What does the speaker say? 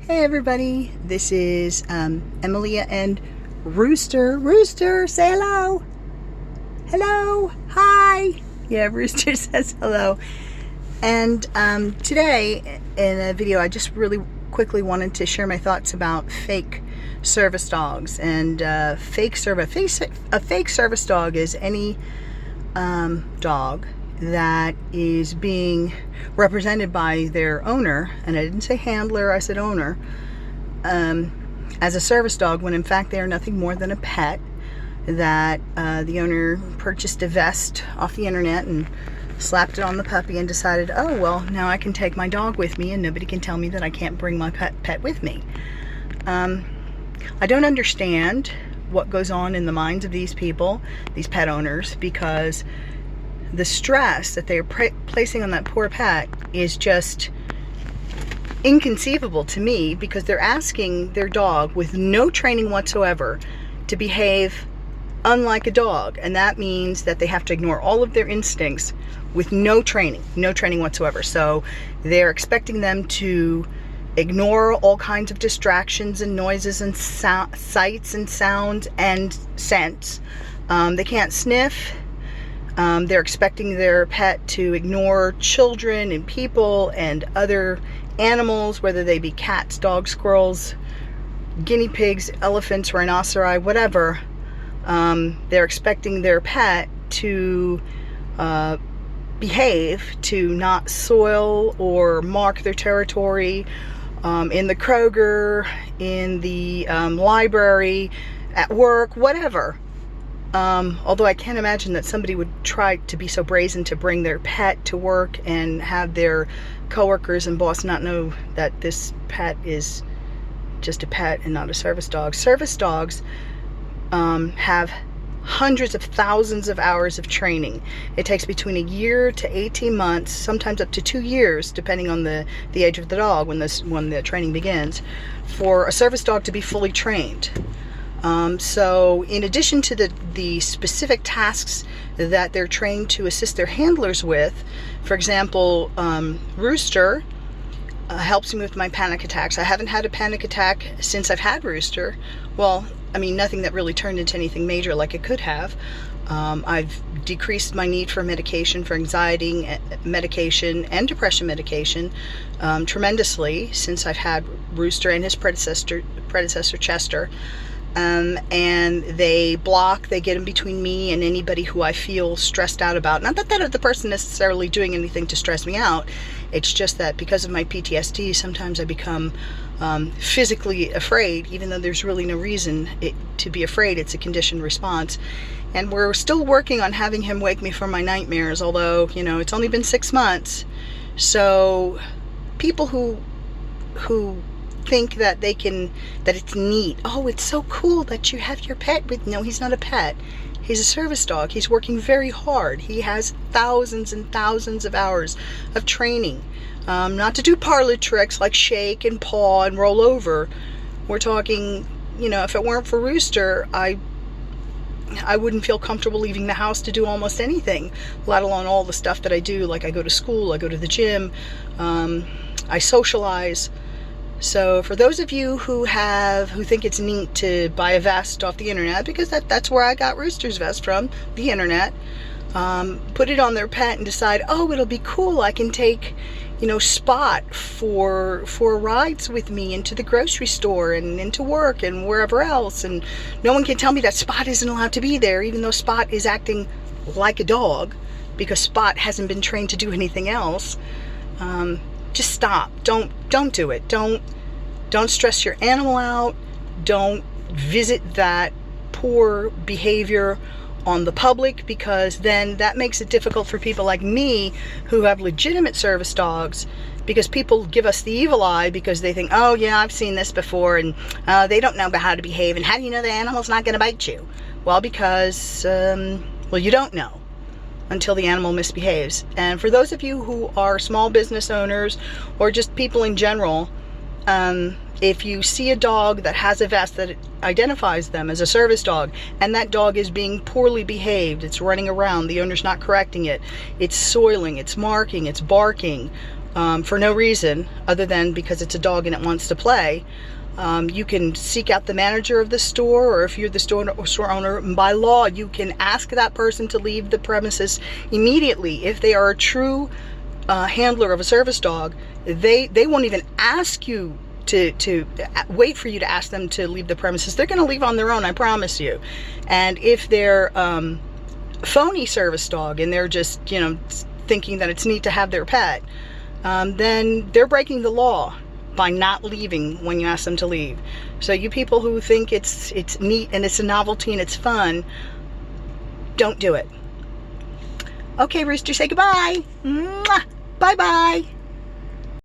Hey everybody, this is Emilia and Rooster. Rooster, say hello. Hello, hi. Yeah, Rooster says hello. And today in a video, I just really quickly wanted to share my thoughts about fake service dogs. And a fake service dog is any dog that is being represented by their owner, and I didn't say handler, I said owner, as a service dog, when in fact they are nothing more than a pet that the owner purchased a vest off the internet and slapped it on the puppy and decided, oh well, now I can take my dog with me and nobody can tell me that I can't bring my pet with me. I don't understand what goes on in the minds of these people, these pet owners, because the stress that they're placing on that poor pet is just inconceivable to me, because they're asking their dog with no training whatsoever to behave unlike a dog, and that means that they have to ignore all of their instincts with no training whatsoever. So they're expecting them to ignore all kinds of distractions and noises and sights and sounds and scents. They can't sniff. They're expecting their pet to ignore children and people and other animals, whether they be cats, dogs, squirrels, guinea pigs, elephants, rhinoceri, whatever. They're expecting their pet to behave, to not soil or mark their territory in the Kroger, in the library, at work, whatever. Although I can't imagine that somebody would try to be so brazen to bring their pet to work and have their coworkers and boss not know that this pet is just a pet and not a service dog. Service dogs have hundreds of thousands of hours of training. It takes between a year to 18 months, sometimes up to 2 years, depending on the age of the dog when the training begins, for a service dog to be fully trained. So in addition to the specific tasks that they're trained to assist their handlers with, for example, Rooster helps me with my panic attacks. I haven't had a panic attack since I've had Rooster. Well, I mean, nothing that really turned into anything major like it could have. I've decreased my need for medication, for anxiety medication and depression medication tremendously since I've had Rooster and his predecessor Chester. And they get in between me and anybody who I feel stressed out about. Not that the person necessarily doing anything to stress me out. It's just that because of my PTSD, sometimes I become physically afraid, even though there's really no reason to be afraid. It's a conditioned response. And we're still working on having him wake me from my nightmares, although, you know, it's only been 6 months. So people who think that it's neat. Oh, it's so cool that you have your pet with. No, he's not a pet. He's a service dog. He's working very hard. He has thousands and thousands of hours of training. Not to do parlor tricks like shake and paw and roll over. We're talking, you know, if it weren't for Rooster, I wouldn't feel comfortable leaving the house to do almost anything, let alone all the stuff that I do. Like I go to school, I go to the gym, I socialize. So for those of you who think it's neat to buy a vest off the internet, because that's where I got Rooster's vest from, the internet, put it on their pet and decide, oh, it'll be cool, I can take, you know, Spot for rides with me into the grocery store and into work and wherever else, and no one can tell me that Spot isn't allowed to be there, even though Spot is acting like a dog, because Spot hasn't been trained to do anything else. Just stop. Don't do it. Don't stress your animal out. Don't visit that poor behavior on the public, because then that makes it difficult for people like me who have legitimate service dogs, because people give us the evil eye because they think, oh yeah, I've seen this before, and they don't know about how to behave. And how do you know the animal's not going to bite you? Well, because well, you don't know until the animal misbehaves. And for those of you who are small business owners or just people in general, if you see a dog that has a vest that identifies them as a service dog, and that dog is being poorly behaved, it's running around, the owner's not correcting it, it's soiling, it's marking, it's barking, for no reason other than because it's a dog and it wants to play, you can seek out the manager of the store, or if you're the store owner, by law, you can ask that person to leave the premises immediately. If they are a true handler of a service dog, they won't even ask you to wait for you to ask them to leave the premises. They're going to leave on their own, I promise you. And if they're phony service dog and they're just, thinking that it's neat to have their pet, then they're breaking the law by not leaving when you ask them to leave. So you people who think it's neat and it's a novelty and it's fun, don't do it. Okay, Rooster, say goodbye. Mwah. Bye-bye.